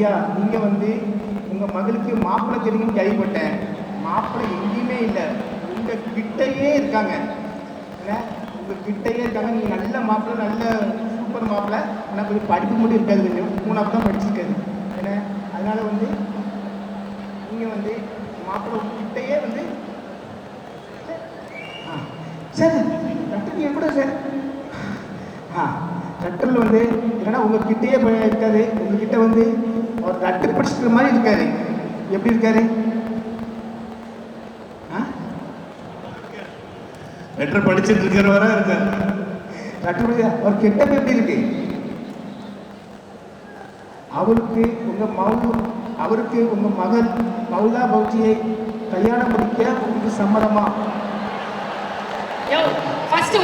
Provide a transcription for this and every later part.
ஐயா நீங்கள் வந்து உங்கள் மகளுக்கு மாப்பிள்ளை தெரியும்னு கேள்விப்பட்டேன். மாப்பிள்ளை எங்கேயுமே இல்லை, உங்கள் கிட்டையே இருக்காங்க. என்ன உங்கள் கிட்டையே இருக்காங்க. நீங்கள் நல்ல மாப்பிள்ளை, நல்ல சூப்பர் மாப்பிள்ளை. ஆனால் கொஞ்சம் படிப்பு மட்டும் இருக்காது, கொஞ்சம் 3ஆவது தான் படிச்சிருக்காது. ஏன்னா அதனால் வந்து நீங்கள் வந்து மாப்பிள்ளை உங்கள் கிட்டையே வந்து சார் டாக்டர் எப்படி சார் டாக்டரில் வந்து இல்லைன்னா உங்கள் கிட்டேயே இருக்காது. உங்ககிட்ட வந்து ஒரு டாக்டர் படிச்சுக்கிற மாதிரி இருக்காரு. எப்படி இருக்காரு? லெட்டர் படிச்சுட்டு இருக்கிறவரா இருக்காரு. டாக்டர் அவர் கெட்டது எப்படி இருக்கு? அவருக்கு உங்க மகள் மௌலா பௌஜியை கல்யாணம் முடிக்க உங்களுக்கு சம்மதமா?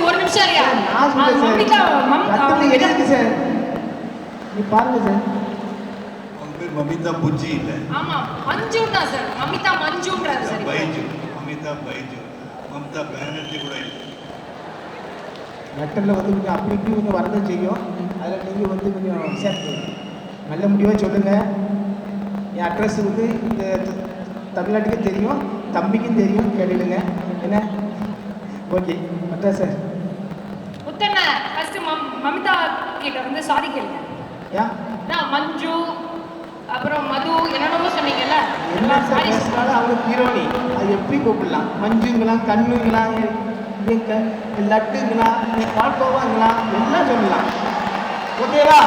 ஒரு நிமிஷம் நான் சொல்றேன் சார். நீ பாருங்க சார். மமிதா புஜ்ஜி இல்ல, ஆமா மஞ்சு தான் சார். மமிதா மஞ்சுன்றாரு சார். பைஜு, மமிதா பைஜு, மம்தா பானர்ஜி கூட இல்லை. லெட்டரில் வந்து கொஞ்சம் அப்படி இப்படி கொஞ்சம் வரதான் செய்யும். அதில் நீங்கள் வந்து கொஞ்சம் சார் நல்ல முடிவாக சொல்லுங்கள். என் அட்ரஸ் வந்து இந்த தமிழ்நாட்டுக்கும் தெரியும், தம்பிக்கும் தெரியும், கேட்டுடுங்க. என்ன ஓகே மற்றா சார் புத்தண்ணா ஃபர்ஸ்ட் மமிதா கிட்ட வந்து சாரி கேளுங்க. நான் மஞ்சு அப்புறம் மது என்னென்னமோ சொன்னீங்கல்ல, என்ன சார் பேசினாலும் அவங்க ஹீரோனி. அது எப்படி கூப்பிடலாம்? மஞ்சுங்களா, கண்ணுங்களா, லட்டுங்களா, பால்கோவாங்களா, எல்லாம் சொல்லலாம். ஓகேவா?